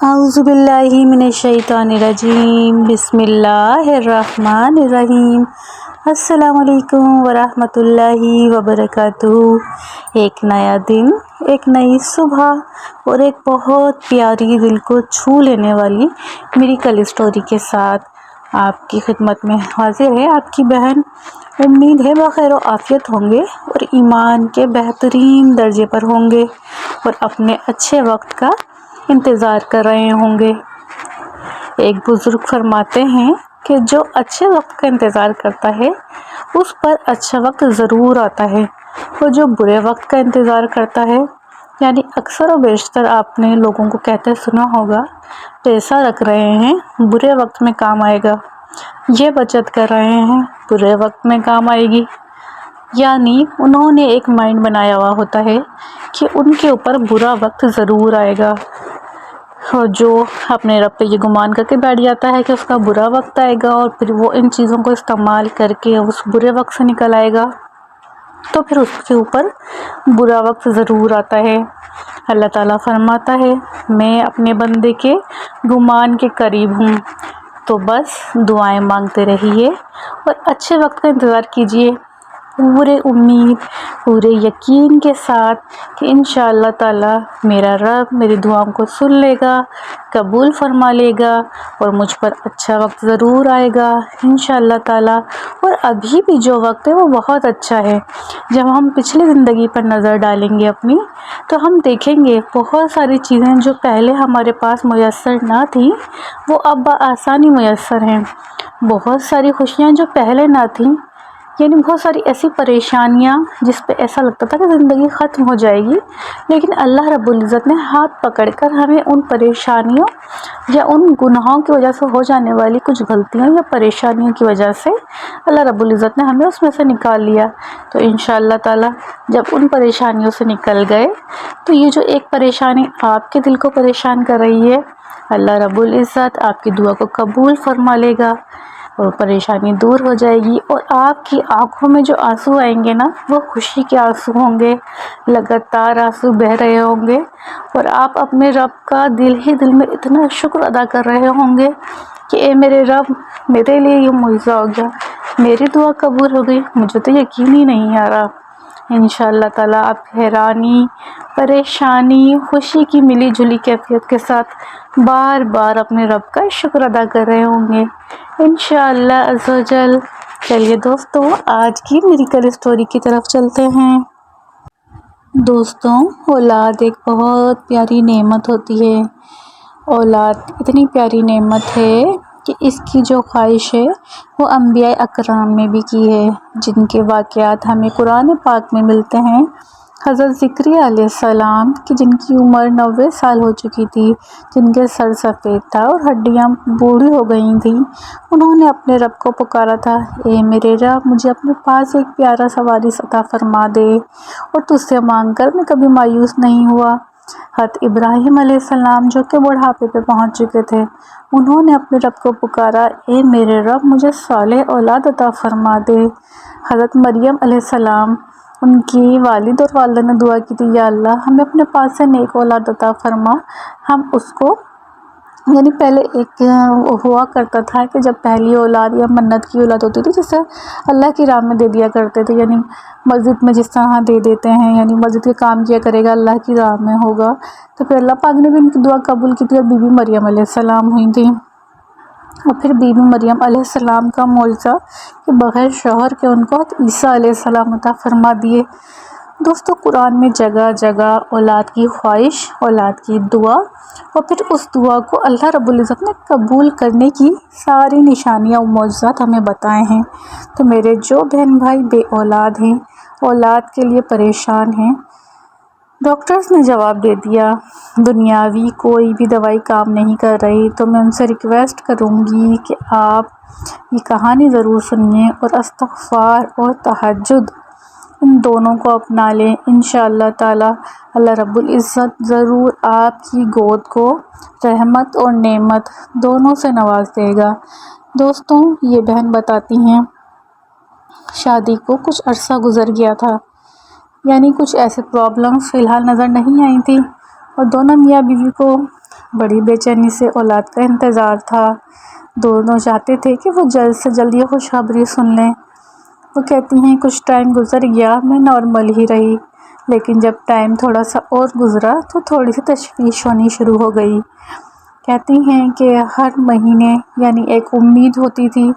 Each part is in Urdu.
اعوذ باللہ من الشیطان الرجیم، بسم اللہ الرحمن الرحیم۔ السلام علیکم ورحمۃ اللہ وبرکاتہ۔ ایک نیا دن، ایک نئی صبح اور ایک بہت پیاری دل کو چھو لینے والی میریکل اسٹوری کے ساتھ آپ کی خدمت میں حاضر ہے آپ کی بہن۔ امید ہے بخیر و عافیت ہوں گے اور ایمان کے بہترین درجے پر ہوں گے اور اپنے اچھے وقت کا انتظار کر رہے ہوں گے۔ ایک بزرگ فرماتے ہیں کہ جو اچھے وقت کا انتظار کرتا ہے اس پر اچھا وقت ضرور آتا ہے، اور جو برے وقت کا انتظار کرتا ہے، یعنی اکثر و بیشتر آپ نے لوگوں کو کہتے سنا ہوگا، پیسہ رکھ رہے ہیں برے وقت میں کام آئے گا، یہ بچت کر رہے ہیں برے وقت میں کام آئے گی، یعنی انہوں نے ایک مائنڈ بنایا ہوا ہوتا ہے کہ ان کے اوپر برا وقت ضرور آئے گا، اور جو اپنے رب پہ یہ گمان کر کے بیٹھ جاتا ہے کہ اس کا برا وقت آئے گا اور پھر وہ ان چیزوں کو استعمال کر کے اس برے وقت سے نکل آئے گا، تو پھر اس کے اوپر برا وقت ضرور آتا ہے۔ اللہ تعالیٰ فرماتا ہے، میں اپنے بندے کے گمان کے قریب ہوں، تو بس دعائیں مانگتے رہیے اور اچھے وقت کا انتظار کیجیے، پورے امید، پورے یقین کے ساتھ کہ انشاءاللہ تعالیٰ میرا رب میری دعاؤں کو سن لے گا، قبول فرما لے گا اور مجھ پر اچھا وقت ضرور آئے گا انشاءاللہ تعالیٰ۔ اور ابھی بھی جو وقت ہے وہ بہت اچھا ہے۔ جب ہم پچھلی زندگی پر نظر ڈالیں گے اپنی، تو ہم دیکھیں گے بہت ساری چیزیں جو پہلے ہمارے پاس میسر نہ تھیں وہ اب بآسانی میسر ہیں، بہت ساری خوشیاں جو پہلے نہ تھیں، یعنی بہت ساری ایسی پریشانیاں جس پہ ایسا لگتا تھا کہ زندگی ختم ہو جائے گی، لیکن اللہ رب العزت نے ہاتھ پکڑ کر ہمیں ان پریشانیوں یا ان گناہوں کی وجہ سے ہو جانے والی کچھ غلطیوں یا پریشانیوں کی وجہ سے اللہ رب العزت نے ہمیں اس میں سے نکال لیا۔ تو انشاءاللہ تعالیٰ جب ان پریشانیوں سے نکل گئے تو یہ جو ایک پریشانی آپ کے دل کو پریشان کر رہی ہے، اللہ رب العزت آپ کی دعا کو قبول فرما لے گا اور پریشانی دور ہو جائے گی، اور آپ کی آنکھوں میں جو آنسو آئیں گے نا وہ خوشی کے آنسو ہوں گے، لگاتار آنسو بہہ رہے ہوں گے، اور آپ اپنے رب کا دل ہی دل میں اتنا شکر ادا کر رہے ہوں گے کہ اے میرے رب، میرے لیے یہ معجزہ ہو گیا، میری دعا قبول ہو گئی، مجھے تو یقین ہی نہیں آ رہا۔ انشاءاللہ تعالیٰ آپ حیرانی، پریشانی، خوشی کی ملی جلی کیفیت کے ساتھ بار بار اپنے رب کا شکر ادا کر رہے ہوں گے انشاءاللہ عز و جل۔ چلیے دوستوں، آج کی میریکل اسٹوری کی طرف چلتے ہیں۔ دوستوں، اولاد ایک بہت پیاری نعمت ہوتی ہے۔ اولاد اتنی پیاری نعمت ہے کہ اس کی جو خواہش ہے وہ انبیاء اکرام نے بھی کی ہے، جن کے واقعات ہمیں قرآن پاک میں ملتے ہیں۔ حضرت زکریا علیہ السلام کی جن کی عمر 90 سال ہو چکی تھی، جن کے سر سفید تھا اور ہڈیاں بوڑھی ہو گئی تھیں، انہوں نے اپنے رب کو پکارا تھا، اے میرے رب، مجھے اپنے پاس ایک پیارا سا وارث عطا فرما دے، اور تجھ سے مانگ کر میں کبھی مایوس نہیں ہوا۔ حضرت ابراہیم علیہ السلام جو کہ بڑھاپے پہ پہنچ چکے تھے، انہوں نے اپنے رب کو پکارا، اے میرے رب، مجھے صالح اولاد عطا فرما دے۔ حضرت مریم علیہ السلام، ان کی والد اور والدہ نے دعا کی تھی، یا اللہ ہمیں اپنے پاس سے نیک اولاد عطا فرما۔ ہم اس کو، یعنی پہلے ایک ہوا کرتا تھا کہ جب پہلی اولاد یا منت کی اولاد ہوتی تھی جسے اللہ کی راہ میں دے دیا کرتے تھے، یعنی مسجد میں جس طرح دے دیتے ہیں، یعنی مسجد کے کام کیا کرے گا، اللہ کی راہ میں ہوگا، تو پھر اللہ پاک نے بھی ان کی دعا قبول کی تھی اور بی بی مریم علیہ السلام ہوئی تھیں۔ اور پھر بی بی مریم علیہ السلام کا معجزہ کہ بغیر شوہر کے ان کو عیسیٰ علیہ السلام عطا فرما دیے۔ دوستو، قرآن میں جگہ جگہ اولاد کی خواہش، اولاد کی دعا، اور پھر اس دعا کو اللہ رب العزت نے قبول کرنے کی ساری نشانیاں و معجزات ہمیں بتائے ہیں۔ تو میرے جو بہن بھائی بے اولاد ہیں، اولاد کے لیے پریشان ہیں، ڈاکٹرز نے جواب دے دیا دنیاوی کوئی بھی دوائی کام نہیں کر رہی، تو میں ان سے ریکویسٹ کروں گی کہ آپ یہ کہانی ضرور سنیے اور استغفار اور تہجد ان دونوں کو اپنا لیں۔ انشاءاللہ تعالی اللہ رب العزت ضرور آپ کی گود کو رحمت اور نعمت دونوں سے نواز دے گا۔ دوستوں، یہ بہن بتاتی ہیں شادی کو کچھ عرصہ گزر گیا تھا، یعنی کچھ ایسے پرابلمز فی الحال نظر نہیں آئی تھی، اور دونوں میاں بیوی کو بڑی بے چینی سے اولاد کا انتظار تھا۔ دونوں چاہتے تھے کہ وہ جلد سے جلد یہ خوشخبری سن لیں۔ وہ کہتی ہیں کچھ ٹائم گزر گیا، میں نارمل ہی رہی، لیکن جب ٹائم تھوڑا سا اور گزرا تو تھوڑی سی تشویش ہونی شروع ہو گئی۔ کہتی ہیں کہ ہر مہینے یعنی ایک امید ہوتی تھی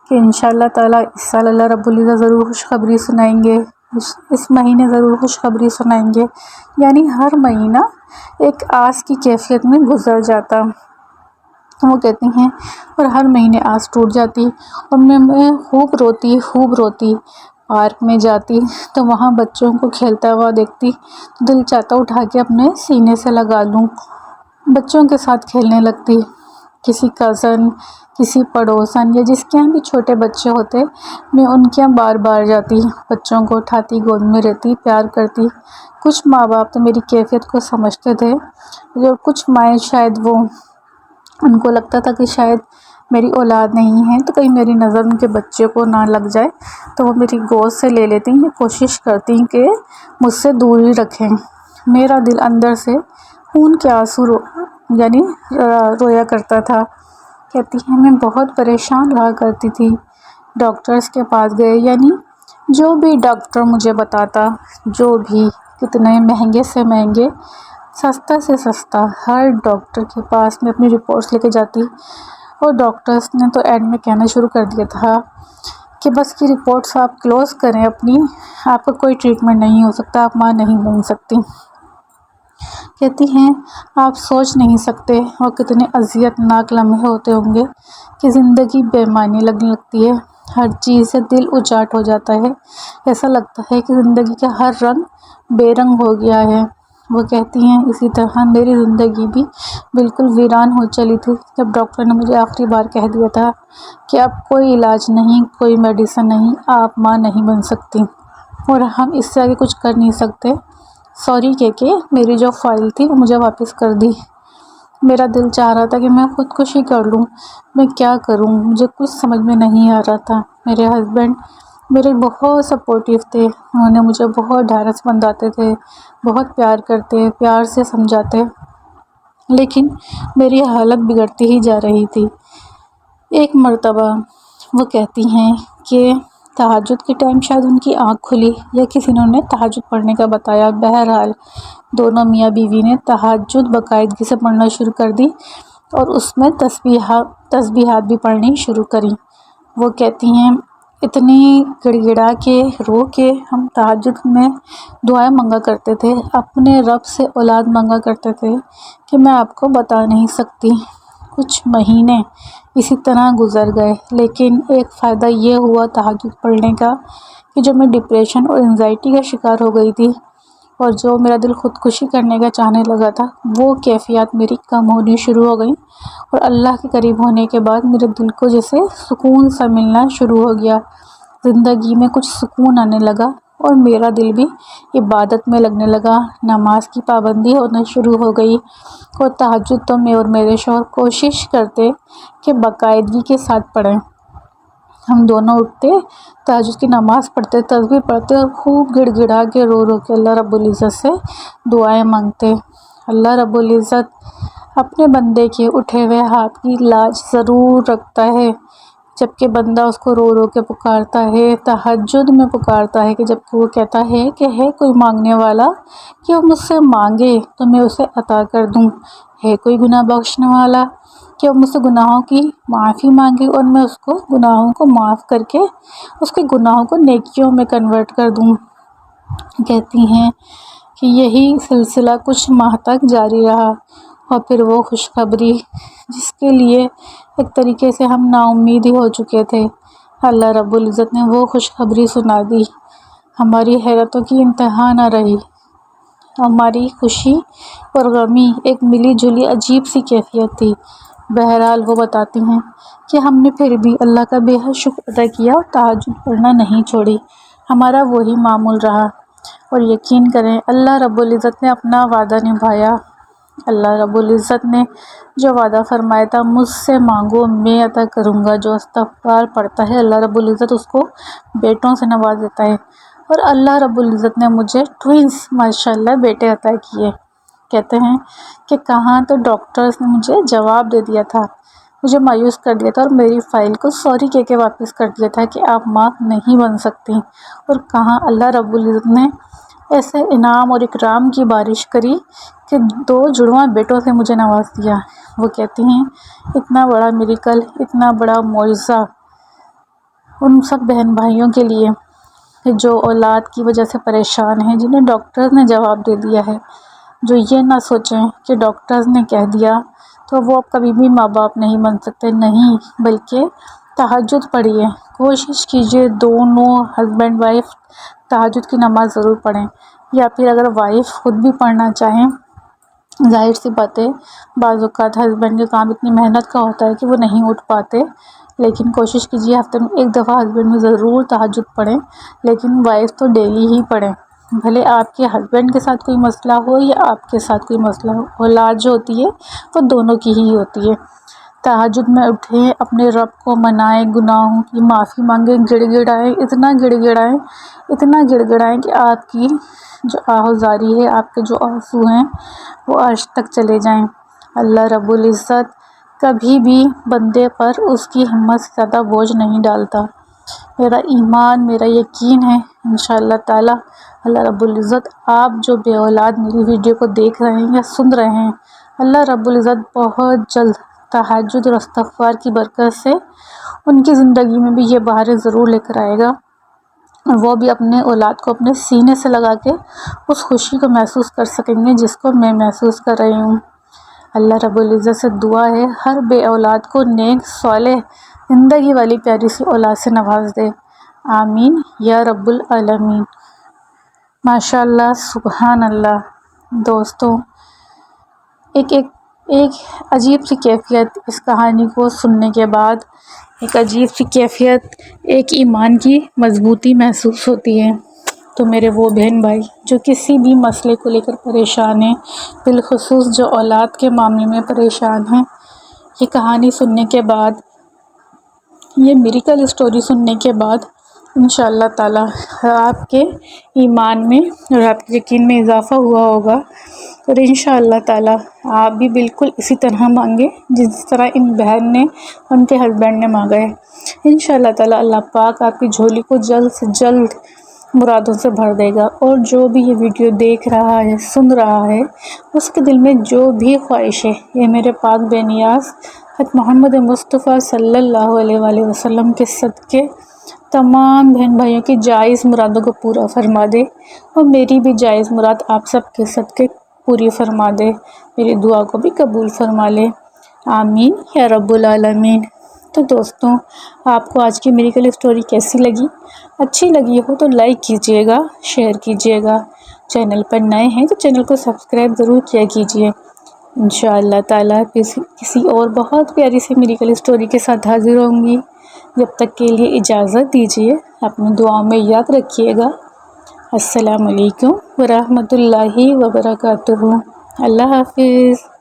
کہ انشاءاللہ تعالیٰ اس سال اللہ رب العزت ضرور خوشخبری سنائیں گے، اس مہینے ضرور خوشخبری سنائیں گے، یعنی ہر مہینہ ایک آس کی کیفیت میں گزر جاتا۔ وہ کہتی ہیں اور ہر مہینے آس ٹوٹ جاتی اور میں خوب روتی پارک میں جاتی تو وہاں بچوں کو کھیلتا ہوا دیکھتی، دل چاہتا اٹھا کے اپنے سینے سے لگا لوں، بچوں کے ساتھ کھیلنے لگتی۔ کسی کزن، کسی پڑوسن یا جس کے یہاں بھی چھوٹے بچے ہوتے، میں ان کے یہاں بار بار جاتی، بچوں کو اٹھاتی، گود میں رہتی، پیار کرتی۔ کچھ ماں باپ تو میری کیفیت کو سمجھتے تھے، جو کچھ مائیں شاید ان کو لگتا تھا کہ شاید میری اولاد نہیں ہے تو کہیں میری نظر ان کے بچے کو نہ لگ جائے، تو وہ میری گود سے لے لیتی ہیں، کوشش کرتی کہ مجھ سے دور ہی رکھیں۔ میرا دل اندر سے خون کے آنسو یعنی رویا کرتا تھا۔ کہتی ہیں میں بہت پریشان رہا کرتی تھی، ڈاکٹرز کے پاس گئے، یعنی جو بھی ڈاکٹر مجھے بتاتا، جو بھی کتنے مہنگے سے مہنگے، سستا سے سستا، ہر ڈاکٹر کے پاس میں اپنی رپورٹس لے کے جاتی، اور ڈاکٹرز نے تو اینڈ میں کہنا شروع کر دیا تھا کہ بس کی رپورٹس آپ کلوز کریں اپنی، آپ کا کوئی ٹریٹمنٹ نہیں ہو سکتا، آپ ماں نہیں بن سکتی۔ کہتی ہیں آپ سوچ نہیں سکتے اور کتنے اذیت ناک لمحے ہوتے ہوں گے کہ زندگی بے معنی لگنے لگتی ہے، ہر چیز سے دل اچاٹ ہو جاتا ہے، ایسا لگتا ہے کہ زندگی کا ہر رنگ بے رنگ ہو گیا ہے۔ وہ کہتی ہیں اسی طرح میری زندگی بھی بالکل ویران ہو چلی تھی جب ڈاکٹر نے مجھے آخری بار کہہ دیا تھا کہ اب کوئی علاج نہیں، کوئی میڈیسن نہیں، آپ ماں نہیں بن سکتی اور ہم اس سے آگے کچھ کر نہیں سکتے۔ سوری کہہ کے میری جو فائل تھی وہ مجھے واپس کر دی۔ میرا دل چاہ رہا تھا کہ میں خودکشی کر لوں، میں کیا کروں، مجھے کچھ سمجھ میں نہیں آ رہا تھا۔ میرے ہسبینڈ میرے بہت سپورٹیو تھے، انہوں نے مجھے بہت ڈھارس بندھاتے تھے، بہت پیار کرتے، پیار سے سمجھاتے، لیکن میری حالت بگڑتی ہی جا رہی تھی۔ ایک مرتبہ وہ کہتی ہیں کہ تہجد کے ٹائم شاید ان کی آنکھ کھلی یا کسی نے انہیں تہجد پڑھنے کا بتایا، بہرحال دونوں میاں بیوی نے تہجد باقاعدگی سے پڑھنا شروع کر دی اور اس میں تسبیحات بھی پڑھنی شروع کری۔ وہ کہتی ہیں اتنی گڑ گڑا کے رو کے ہم تہجد میں دعائیں مانگا کرتے تھے، اپنے رب سے اولاد مانگا کرتے تھے کہ میں آپ کو بتا نہیں سکتی۔ کچھ مہینے اسی طرح گزر گئے، لیکن ایک فائدہ یہ ہوا تہجد پڑھنے کا کہ جو میں ڈپریشن اور انزائٹی کا شکار ہو گئی تھی اور جو میرا دل خودکشی کرنے کا چاہنے لگا تھا، وہ کیفیات میری کم ہونی شروع ہو گئیں، اور اللہ کے قریب ہونے کے بعد میرے دل کو جیسے سکون سا ملنا شروع ہو گیا، زندگی میں کچھ سکون آنے لگا اور میرا دل بھی عبادت میں لگنے لگا، نماز کی پابندی ہونا شروع ہو گئی، اور تہجد تو میں اور میرے شوہر کوشش کرتے کہ باقاعدگی کے ساتھ پڑھیں۔ ہم دونوں اٹھتے، تہجد کی نماز پڑھتے، تسبیح پڑھتے اور خوب گڑ گڑا کے رو رو کے اللہ رب العزت سے دعائیں مانگتے۔ اللہ رب العزت اپنے بندے کے اٹھے ہوئے ہاتھ کی لاج ضرور رکھتا ہے، جبکہ بندہ اس کو رو رو کے پکارتا ہے، تہجد میں پکارتا ہے، کہ جب وہ کہتا ہے کہ ہے کوئی مانگنے والا کہ وہ مجھ سے مانگے تو میں اسے عطا کر دوں، ہے کوئی گناہ بخشنے والا کہ وہ مجھ سے گناہوں کی معافی مانگے اور میں اس کو گناہوں کو معاف کر کے اس کے گناہوں کو نیکیوں میں کنورٹ کر دوں۔ کہتی ہیں کہ یہی سلسلہ کچھ ماہ تک جاری رہا، اور پھر وہ خوشخبری جس کے لیے ایک طریقے سے ہم نا امید ہی ہو چکے تھے، اللہ رب العزت نے وہ خوشخبری سنا دی۔ ہماری حیرتوں کی انتہا نہ رہی، ہماری خوشی اور غمی ایک ملی جلی عجیب سی کیفیت تھی۔ بہرحال وہ بتاتی ہیں کہ ہم نے پھر بھی اللہ کا بے حد شکر ادا کیا اور تہجد پڑھنا نہیں چھوڑی، ہمارا وہی معمول رہا، اور یقین کریں اللہ رب العزت نے اپنا وعدہ نبھایا۔ اللہ رب العزت نے جو وعدہ فرمایا تھا مجھ سے مانگو میں عطا کروں گا، جو استغفار پڑھتا ہے اللہ رب العزت اس کو بیٹوں سے نواز دیتا ہے، اور اللہ رب العزت نے مجھے ٹوئنس ماشاءاللہ بیٹے عطا کیے۔ کہتے ہیں کہ کہاں تو ڈاکٹرز نے مجھے جواب دے دیا تھا، مجھے مایوس کر دیا تھا اور میری فائل کو سوری کہہ کے واپس کر دیا تھا کہ آپ ماں نہیں بن سکتی، اور کہاں اللہ رب العزت نے ایسے انعام اور اکرام کی بارش کری کہ 2 جڑواں بیٹوں سے مجھے نواز دیا۔ وہ کہتی ہیں اتنا بڑا میریکل، اتنا بڑا معجزہ ان سب بہن بھائیوں کے لیے کہ جو اولاد کی وجہ سے پریشان ہیں، جنہیں ڈاکٹرز نے جواب دے دیا ہے، جو یہ نہ سوچیں کہ ڈاکٹرز نے کہہ دیا تو وہ اب کبھی بھی ماں باپ نہیں بن سکتے، نہیں، بلکہ تہجد پڑھیے، کوشش کیجیے دونوں ہسبینڈ وائف تہجد کی نماز ضرور پڑھیں، یا پھر اگر وائف خود بھی پڑھنا چاہیں، ظاہر سی بات ہے بعض اوقات ہسبینڈ کے کام اتنی محنت کا ہوتا ہے کہ وہ نہیں اٹھ پاتے، لیکن کوشش کیجیے ہفتے میں 1 دفعہ ہسبینڈ میں ضرور تہجد پڑھیں، لیکن وائف تو ڈیلی ہی پڑھیں، بھلے آپ کے ہسبینڈ کے ساتھ کوئی مسئلہ ہو یا آپ کے ساتھ کوئی مسئلہ ہو، اولاد جو ہوتی ہے وہ دونوں کی ہی ہوتی ہے۔ تہجد میں اٹھیں، اپنے رب کو منائیں، گناہوں کی معافی مانگیں، گڑ گڑائیں، اتنا گڑ گڑائیں کہ آپ کی جو آہوزاری ہے، آپ کے جو آنسو ہیں وہ عرش تک چلے جائیں۔ اللہ رب العزت کبھی بھی بندے پر اس کی ہمت سے زیادہ بوجھ نہیں ڈالتا۔ میرا ایمان، میرا یقین ہے انشاءاللہ تعالی اللہ رب العزت آپ جو بے اولاد میری ویڈیو کو دیکھ رہے ہیں یا سن رہے ہیں، اللہ رب العزت بہت جلد تہجد اور استغفار کی برکت سے ان کی زندگی میں بھی یہ بہاریں ضرور لے کر آئے گا، اور وہ بھی اپنے اولاد کو اپنے سینے سے لگا کے اس خوشی کو محسوس کر سکیں گے جس کو میں محسوس کر رہی ہوں۔ اللہ رب العزت سے دعا ہے ہر بے اولاد کو نیک صالح زندگی والی پیاری سی اولاد سے نواز دے، آمین یا رب العالمین۔ ماشاءاللہ، سبحان اللہ۔ دوستوں، ایک عجیب سی کیفیت اس کہانی کو سننے کے بعد، ایک عجیب سی کیفیت، ایک ایمان کی مضبوطی محسوس ہوتی ہے۔ تو میرے وہ بہن بھائی جو کسی بھی مسئلے کو لے کر پریشان ہیں، بالخصوص جو اولاد کے معاملے میں پریشان ہیں، یہ کہانی سننے کے بعد، یہ میریکل اسٹوری سننے کے بعد انشاءاللہ تعالی آپ کے ایمان میں اور آپ کے یقین میں اضافہ ہوا ہوگا، اور انشاءاللہ تعالی آپ بھی بالکل اسی طرح مانگے جس طرح ان بہن نے ان کے ہسبینڈ نے مانگا ہے۔ انشاءاللہ تعالی اللہ پاک آپ کی جھولی کو جلد سے جلد مرادوں سے بھر دے گا، اور جو بھی یہ ویڈیو دیکھ رہا ہے، سن رہا ہے، اس کے دل میں جو بھی خواہش ہے، یہ میرے پاک بے نیاز محمد مصطفیٰ صلی اللہ علیہ وآلہ وسلم کے صدقے تمام بہن بھائیوں کی جائز مرادوں کو پورا فرما دے، اور میری بھی جائز مراد آپ سب کے صدقے پوری فرما دے، میری دعا کو بھی قبول فرما لے، آمین یا رب العالمین۔ تو دوستوں، آپ کو آج کی میریکل اسٹوری کیسی لگی؟ اچھی لگی ہو تو لائک کیجیے گا، شیئر کیجیے گا، چینل پر نئے ہیں تو چینل کو سبسکرائب ضرور کیا کیجیے۔ انشاءاللہ تعالیٰ کسی اور بہت پیاری سی میریکل اسٹوری کے ساتھ حاضر ہوں گی۔ جب تک کے لیے اجازت دیجیے، اپنی دعاؤں میں یاد رکھیے گا۔ السلام علیکم ورحمۃ اللہ وبرکاتہ۔ اللہ حافظ۔